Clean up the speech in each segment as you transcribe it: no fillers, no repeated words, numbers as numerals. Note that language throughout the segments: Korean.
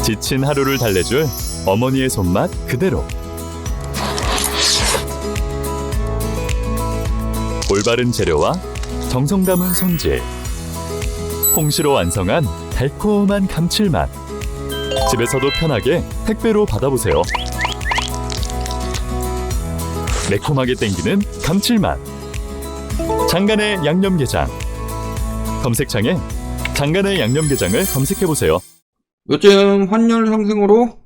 지친 하루를 달래줄 어머니의 손맛 그대로. 올바른 재료와 정성 담은 손질. 홍시로 완성한 달콤한 감칠맛. 집에서도 편하게 택배로 받아보세요. 매콤하게 땡기는 감칠맛. 장간의 양념게장. 검색창에 장간의 양념게장을 검색해보세요. 요즘 환율 상승으로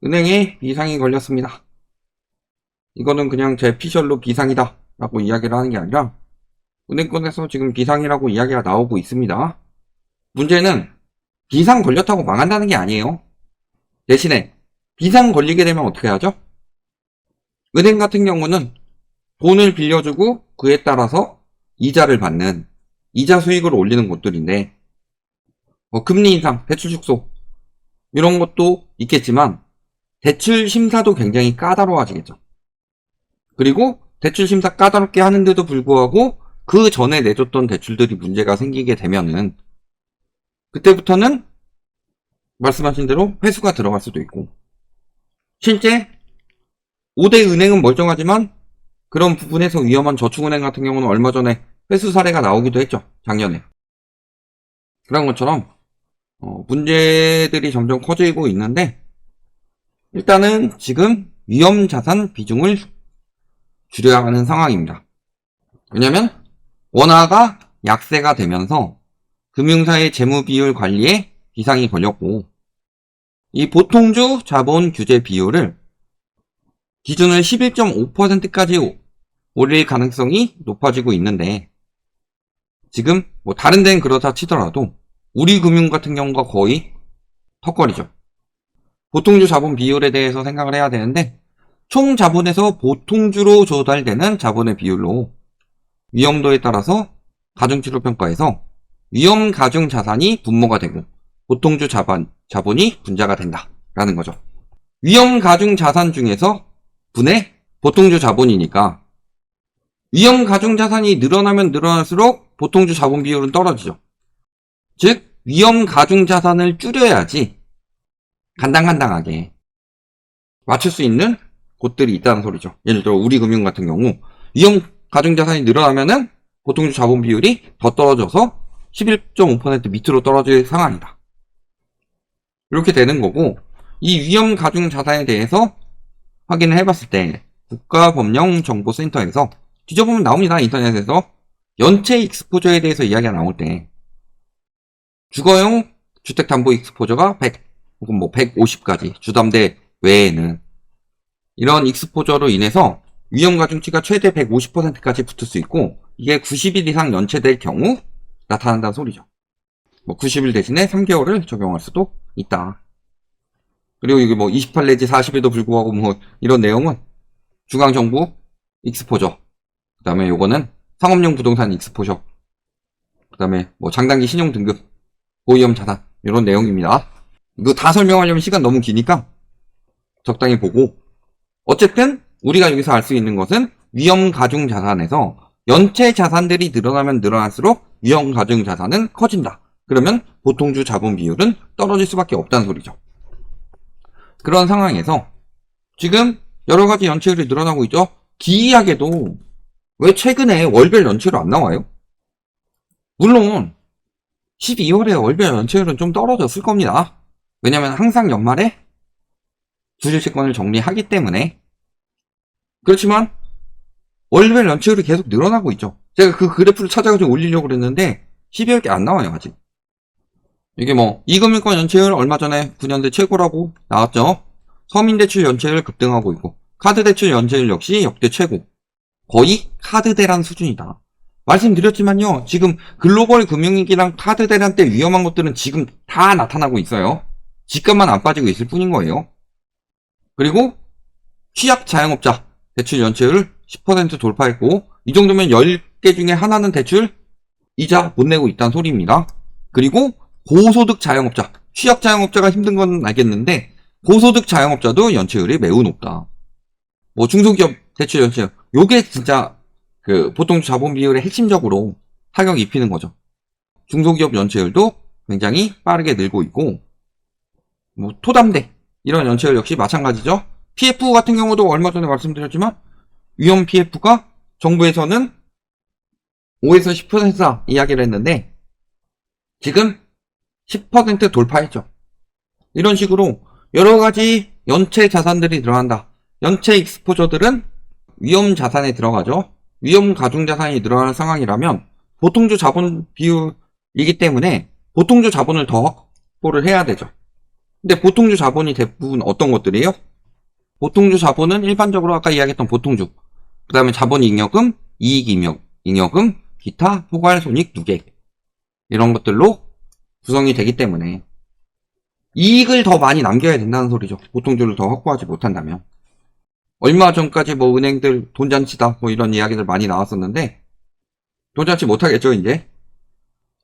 은행에 비상이 걸렸습니다. 이거는 그냥 제 피셜로 비상이다 라고 이야기를 하는 게 아니라 은행권에서 지금 비상이라고 이야기가 나오고 있습니다. 문제는 비상 걸렸다고 망한다는 게 아니에요. 대신에 비상 걸리게 되면 어떻게 하죠? 은행 같은 경우는 돈을 빌려주고 그에 따라서 이자를 받는 이자 수익을 올리는 곳들인데, 금리 인상, 대출 축소 이런 것도 있겠지만 대출 심사도 굉장히 까다로워지겠죠. 그리고 대출 심사 까다롭게 하는데도 불구하고 그 전에 내줬던 대출들이 문제가 생기게 되면은 그때부터는 말씀하신 대로 회수가 들어갈 수도 있고, 실제 5대 은행은 멀쩡하지만 그런 부분에서 위험한 저축은행 같은 경우는 얼마 전에 회수 사례가 나오기도 했죠. 작년에. 그런 것처럼 문제들이 점점 커지고 있는데, 일단은 지금 위험자산 비중을 줄여야 하는 상황입니다. 왜냐면 원화가 약세가 되면서 금융사의 재무비율 관리에 비상이 걸렸고, 이 보통주 자본 규제 비율을 기준을 11.5%까지 올릴 가능성이 높아지고 있는데, 지금 다른 데는 그렇다 치더라도 우리 금융 같은 경우가 거의 턱걸이죠. 보통주 자본 비율에 대해서 생각을 해야 되는데, 총 자본에서 보통주로 조달되는 자본의 비율로 위험도에 따라서 가중치료평가에서 위험 가중 자산이 분모가 되고 보통주 자본이 분자가 된다라는 거죠. 위험 가중 자산 중에서 분의 보통주 자본이니까 위험 가중 자산이 늘어나면 늘어날수록 보통주 자본 비율은 떨어지죠. 즉 위험 가중 자산을 줄여야지 간당간당하게 맞출 수 있는 곳들이 있다는 소리죠. 예를 들어 우리 금융 같은 경우 위험 가중 자산이 늘어나면은 보통주 자본 비율이 더 떨어져서 11.5% 밑으로 떨어질 상황이다. 이렇게 되는 거고, 이 위험 가중 자산에 대해서 확인을 해봤을 때 국가법령정보센터에서 뒤져보면 나옵니다. 인터넷에서 연체 익스포저에 대해서 이야기가 나올 때 주거용 주택담보 익스포저가 100 혹은 150까지 주담대 외에는 이런 익스포저로 인해서 위험 가중치가 최대 150%까지 붙을 수 있고, 이게 90일 이상 연체될 경우 나타난다는 소리죠. 90일 대신에 3개월을 적용할 수도 있다. 그리고 이게 28 내지 40에도 불구하고 이런 내용은 중앙정부 익스포저, 그 다음에 요거는 상업용 부동산 익스포저, 그 다음에 장단기 신용등급, 고위험 자산 이런 내용입니다. 이거 다 설명하려면 시간 너무 기니까 적당히 보고, 어쨌든 우리가 여기서 알 수 있는 것은 위험 가중 자산에서 연체 자산들이 늘어나면 늘어날수록 위험 가중 자산은 커진다. 그러면 보통주 자본 비율은 떨어질 수밖에 없다는 소리죠. 그런 상황에서 지금 여러 가지 연체율이 늘어나고 있죠. 기이하게도 왜 최근에 월별 연체율 안 나와요? 물론 12월에 월별 연체율은 좀 떨어졌을 겁니다. 왜냐면 항상 연말에 주주채권을 정리하기 때문에. 그렇지만 월별 연체율이 계속 늘어나고 있죠. 제가 그 그래프를 찾아가지고 올리려고 그랬는데 12월께 안 나와요 아직. 이게 이금융권 연체율 얼마 전에 9년대 최고라고 나왔죠. 서민대출 연체율 급등하고 있고, 카드대출 연체율 역시 역대 최고. 거의 카드대란 수준이다. 말씀드렸지만요, 지금 글로벌 금융위기랑 카드대란 때 위험한 것들은 지금 다 나타나고 있어요. 집값만 안 빠지고 있을 뿐인 거예요. 그리고 취약 자영업자 대출 연체율 10% 돌파했고, 이 정도면 10개 중에 하나는 대출 이자 못 내고 있다는 소리입니다. 그리고 고소득 자영업자, 취약 자영업자가 힘든 건 알겠는데 고소득 자영업자도 연체율이 매우 높다. 중소기업 대출 연체율, 요게 진짜 보통 자본 비율에 핵심적으로 타격 입히는 거죠. 중소기업 연체율도 굉장히 빠르게 늘고 있고, 뭐 토담대 이런 연체율 역시 마찬가지죠. PF 같은 경우도 얼마 전에 말씀드렸지만 위험 PF가 정부에서는 5에서 10% 이야기를 했는데 지금 10% 돌파했죠. 이런 식으로 여러 가지 연체 자산들이 들어간다. 연체 익스포저들은 위험 자산에 들어가죠. 위험 가중 자산이 늘어나는 상황이라면 보통주 자본 비율이기 때문에 보통주 자본을 더 확보를 해야 되죠. 근데 보통주 자본이 대부분 어떤 것들이에요? 보통주 자본은 일반적으로 아까 이야기했던 보통주, 그 다음에 자본잉여금, 이익잉여금, 기타, 포괄, 손익, 누계 이런 것들로 구성이 되기 때문에 이익을 더 많이 남겨야 된다는 소리죠. 보통주를 더 확보하지 못한다면. 얼마 전까지 뭐 은행들 돈잔치다 뭐 이런 이야기들 많이 나왔었는데 돈잔치 못하겠죠 이제.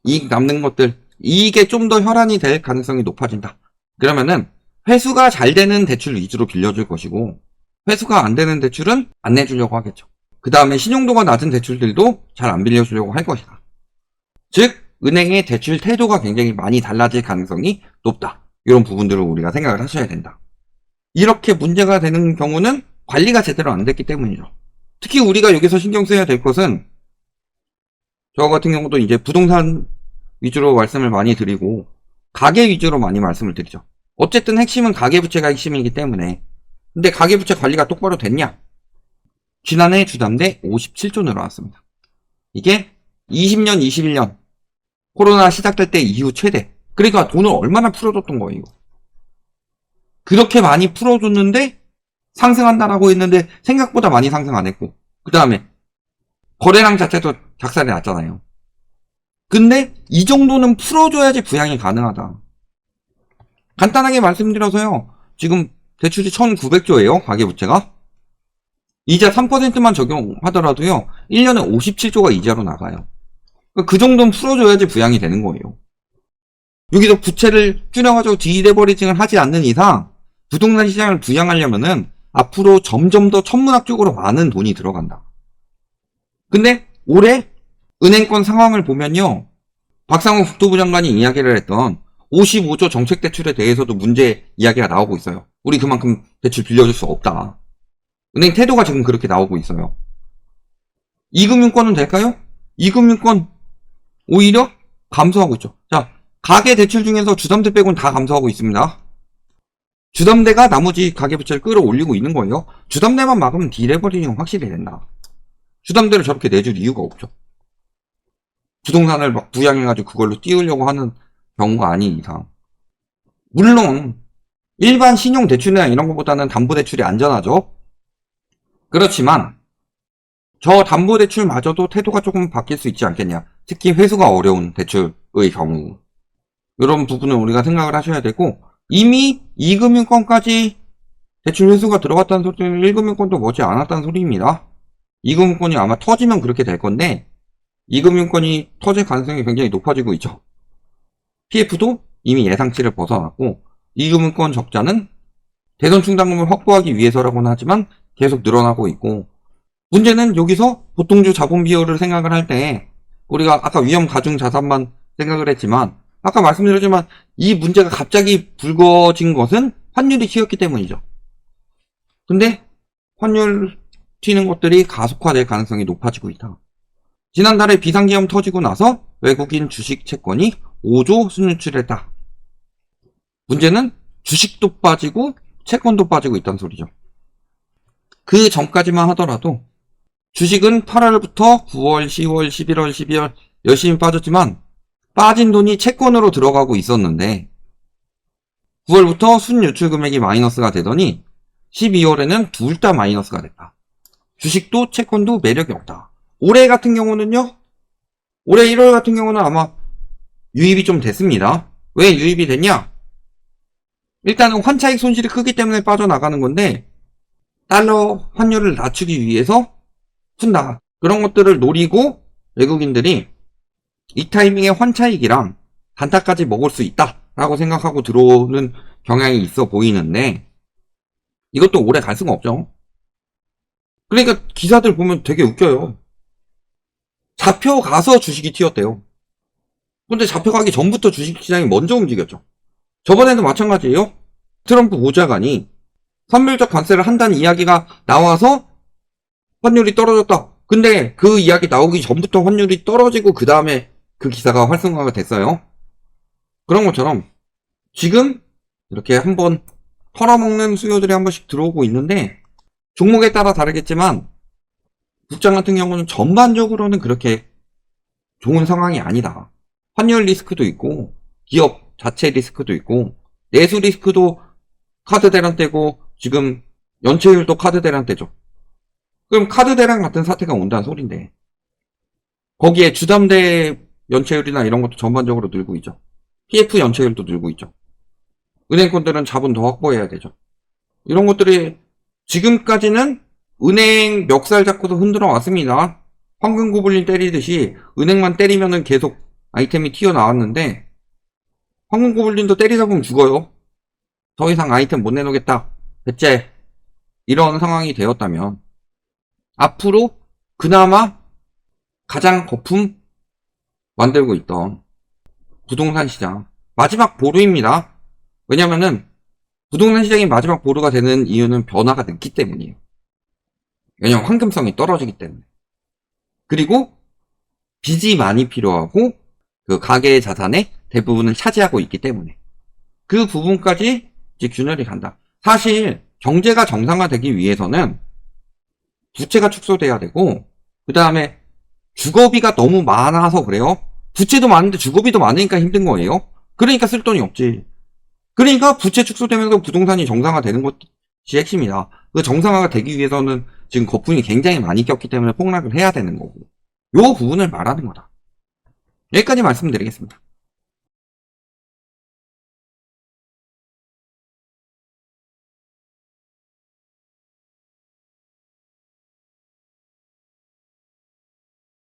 이익 남는 것들, 이익에 좀 더 혈안이 될 가능성이 높아진다. 그러면은 회수가 잘 되는 대출 위주로 빌려줄 것이고 회수가 안 되는 대출은 안 내주려고 하겠죠. 그 다음에 신용도가 낮은 대출들도 잘 안 빌려주려고 할 것이다. 즉 은행의 대출 태도가 굉장히 많이 달라질 가능성이 높다. 이런 부분들을 우리가 생각을 하셔야 된다. 이렇게 문제가 되는 경우는 관리가 제대로 안 됐기 때문이죠. 특히 우리가 여기서 신경 써야 될 것은 저 같은 경우도 이제 부동산 위주로 말씀을 많이 드리고 가계 위주로 많이 말씀을 드리죠. 어쨌든 핵심은 가계부채가 핵심이기 때문에. 근데 가계부채 관리가 똑바로 됐냐? 지난해 주담대 57조 늘어났습니다. 이게 20년, 21년 코로나 시작될 때 이후 최대. 그러니까 돈을 얼마나 풀어줬던 거예요. 그렇게 많이 풀어줬는데 상승한다라고 했는데 생각보다 많이 상승 안 했고 그 다음에 거래량 자체도 작살이 났잖아요. 근데 이 정도는 풀어줘야지 부양이 가능하다. 간단하게 말씀드려서요. 지금 대출이 1900조예요. 가계부채가. 이자 3%만 적용하더라도요. 1년에 57조가 이자로 나가요. 그 정도는 풀어줘야지 부양이 되는 거예요. 여기서 부채를 줄여가지고 디레버리징을 하지 않는 이상 부동산 시장을 부양하려면은 앞으로 점점 더 천문학적으로 많은 돈이 들어간다. 근데 올해 은행권 상황을 보면요. 박상훈 국토부 장관이 이야기를 했던 55조 정책 대출에 대해서도 문제 이야기가 나오고 있어요. 우리 그만큼 대출 빌려줄 수 없다. 은행 태도가 지금 그렇게 나오고 있어요. 이금융권은 될까요? 이금융권 오히려 감소하고 있죠. 자, 가계 대출 중에서 주담대 빼고는 다 감소하고 있습니다. 주담대가 나머지 가계부채를 끌어올리고 있는 거예요. 주담대만 막으면 디레버리징은 확실히 된다. 주담대를 저렇게 내줄 이유가 없죠. 부동산을 막 부양해가지고 그걸로 띄우려고 하는 경우가 아닌 이상. 물론 일반 신용대출이나 이런 것보다는 담보대출이 안전하죠. 그렇지만 저 담보대출마저도 태도가 조금 바뀔 수 있지 않겠냐. 특히 회수가 어려운 대출의 경우. 이런 부분을 우리가 생각을 하셔야 되고 이미 2금융권까지 대출 회수가 들어갔다는 소리는 1금융권도 머지 않았다는 소리입니다. 2금융권이 아마 터지면 그렇게 될 건데 2금융권이 터질 가능성이 굉장히 높아지고 있죠. PF도 이미 예상치를 벗어났고 2금융권 적자는 대선 충당금을 확보하기 위해서라고는 하지만 계속 늘어나고 있고 문제는 여기서 보통주 자본 비율을 생각을 할 때 우리가 아까 위험 가중 자산만 생각을 했지만 아까 말씀드렸지만 이 문제가 갑자기 불거진 것은 환율이 튀었기 때문이죠. 근데 환율 튀는 것들이 가속화될 가능성이 높아지고 있다. 지난달에 비상계엄 터지고 나서 외국인 주식 채권이 5조 순유출했다. 문제는 주식도 빠지고 채권도 빠지고 있다는 소리죠. 그 전까지만 하더라도 주식은 8월부터 9월, 10월, 11월, 12월 열심히 빠졌지만 빠진 돈이 채권으로 들어가고 있었는데 9월부터 순유출 금액이 마이너스가 되더니 12월에는 둘 다 마이너스가 됐다. 주식도 채권도 매력이 없다. 올해 같은 경우는요. 올해 1월 같은 경우는 아마 유입이 좀 됐습니다. 왜 유입이 됐냐? 일단은 환차익 손실이 크기 때문에 빠져나가는 건데 달러 환율을 낮추기 위해서 푼다. 그런 것들을 노리고 외국인들이 이 타이밍에 환차익이랑 단타까지 먹을 수 있다 라고 생각하고 들어오는 경향이 있어 보이는데 이것도 오래 갈 수가 없죠. 그러니까 기사들 보면 되게 웃겨요. 잡혀가서 주식이 튀었대요. 근데 잡혀가기 전부터 주식시장이 먼저 움직였죠. 저번에도 마찬가지예요. 트럼프 보좌관이 선별적 관세를 한다는 이야기가 나와서 환율이 떨어졌다. 근데 그 이야기 나오기 전부터 환율이 떨어지고 그 다음에 그 기사가 활성화가 됐어요. 그런 것처럼 지금 이렇게 한번 털어먹는 수요들이 한 번씩 들어오고 있는데 종목에 따라 다르겠지만 국장 같은 경우는 전반적으로는 그렇게 좋은 상황이 아니다. 환율 리스크도 있고 기업 자체 리스크도 있고 내수 리스크도 카드 대란대고 지금 연체율도 카드 대란대죠. 그럼 카드 대란 같은 사태가 온다는 소린데 거기에 주담대 연체율이나 이런 것도 전반적으로 늘고 있죠. PF 연체율도 늘고 있죠. 은행권들은 자본 더 확보해야 되죠. 이런 것들이 지금까지는 은행 멱살 잡고도 흔들어 왔습니다. 황금 고블린 때리듯이 은행만 때리면은 계속 아이템이 튀어나왔는데 황금 고블린도 때리다 보면 죽어요. 더 이상 아이템 못 내놓겠다. 대체 이런 상황이 되었다면 앞으로 그나마 가장 거품 만들고 있던 부동산 시장 마지막 보루입니다. 왜냐면은 부동산 시장이 마지막 보루가 되는 이유는 변화가 늦기 때문이에요. 왜냐면 황금성이 떨어지기 때문에. 그리고 빚이 많이 필요하고 그 가계의 자산의 대부분을 차지하고 있기 때문에 그 부분까지 이제 균열이 간다. 사실 경제가 정상화되기 위해서는 부채가 축소돼야 되고 그 다음에 주거비가 너무 많아서 그래요. 부채도 많은데 주거비도 많으니까 힘든 거예요. 그러니까 쓸 돈이 없지. 그러니까 부채 축소되면서 부동산이 정상화되는 것이 핵심이다. 그 정상화가 되기 위해서는 지금 거품이 굉장히 많이 꼈기 때문에 폭락을 해야 되는 거고 요 부분을 말하는 거다. 여기까지 말씀드리겠습니다.